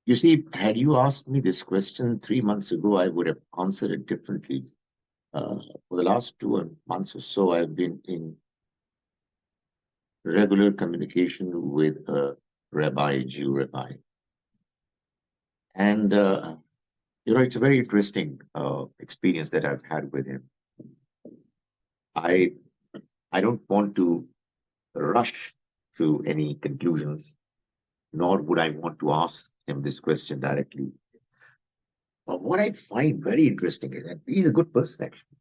You see, had you asked me this question 3 months ago, I would have answered it differently. For the last 2 months or so, I've been in regular communication with a rabbi, Jew rabbi. And, it's a very interesting experience that I've had with him. I don't want to rush to any conclusions, nor would I want to ask him this question directly. But what I find very interesting is that he's a good person, actually.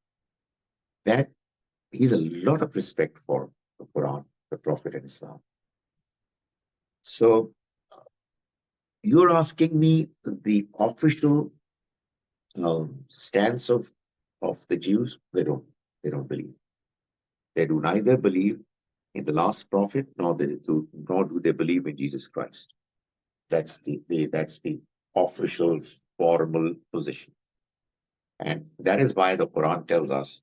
That he's a lot of respect for the Quran, the Prophet, and Islam. So you're asking me the official stance of the Jews? They don't believe. They do neither believe in the last prophet, nor do they believe in Jesus Christ. That's the official formal position. And that is why the Quran tells us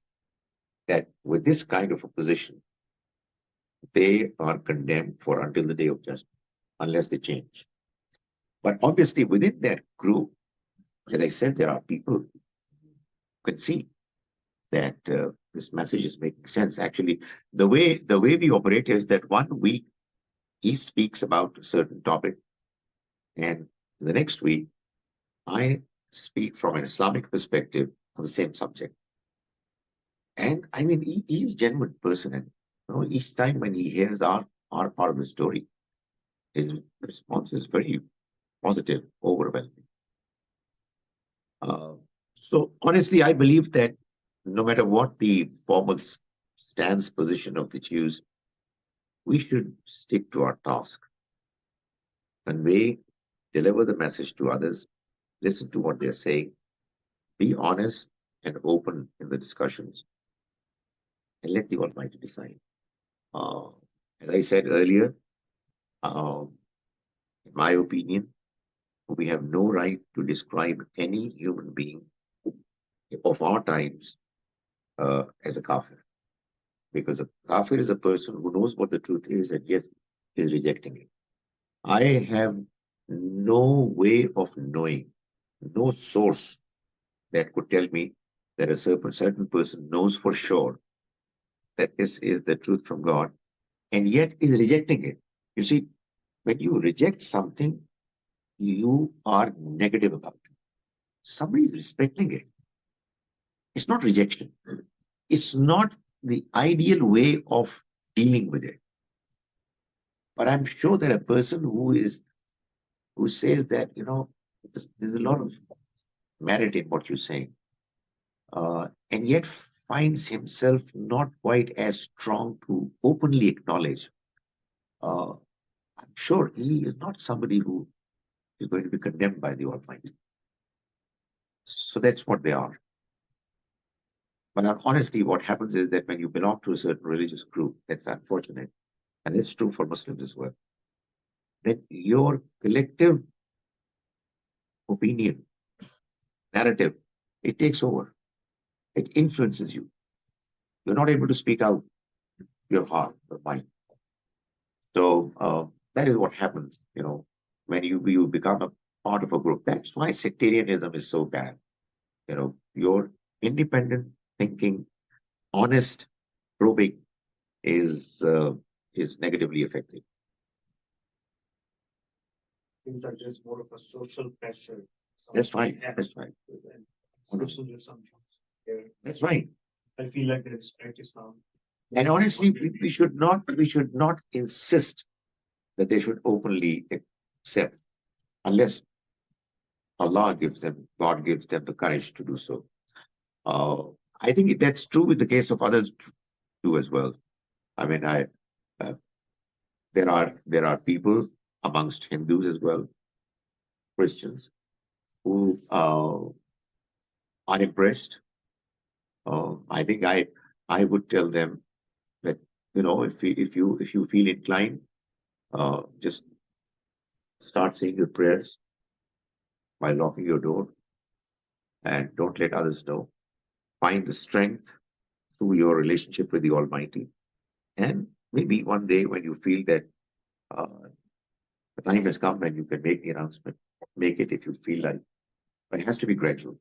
that with this kind of a position, they are condemned for until the day of judgment, unless they change. But obviously, within that group, as I said, there are people who can see that this message is making sense. Actually, the way we operate is that 1 week he speaks about a certain topic, and the next week I speak from an Islamic perspective on the same subject. And I mean, he's a genuine person, and each time when he hears our part of the story, his response is very positive, overwhelming. So honestly, I believe that no matter what the formal stance position of the Jews, we should stick to our task. Convey, deliver the message to others, listen to what they're saying, be honest and open in the discussions, and let the Almighty decide. As I said earlier, in my opinion, we have no right to describe any human being of our times as a kafir. Because a kafir is a person who knows what the truth is and yet is rejecting it. I have no way of knowing, no source that could tell me that a certain person knows for sure that this is the truth from God and yet is rejecting it. You see, when you reject something, you are negative about it. Somebody is respecting it. It's not rejection. It's not the ideal way of dealing with it. But I'm sure that a person who says that, there's a lot of merit in what you're saying, and yet finds himself not quite as strong to openly acknowledge. I'm sure he is not somebody who is going to be condemned by the Almighty. So that's what they are. But honestly, what happens is that when you belong to a certain religious group, that's unfortunate, and it's true for Muslims as well, that your collective opinion, narrative, it takes over. It influences you. You're not able to speak out your heart, your mind. So that is what happens, when you become a part of a group. That's why sectarianism is so bad. Your independent thinking, honest probing is negatively affected. Seems like there's more of a social pressure. That's right. That's right. That's right. I feel like they respect Islam. And honestly, we should not insist that they should openly accept unless God gives them the courage to do so. I think that's true with the case of others too as well. I mean, there are people amongst Hindus as well, Christians, who are impressed. I think I would tell them that if you feel inclined, just start saying your prayers by locking your door, and don't let others know. Find the strength through your relationship with the Almighty, and maybe one day when you feel that The time has come when you can make the announcement. Make it if you feel like, but it has to be gradual.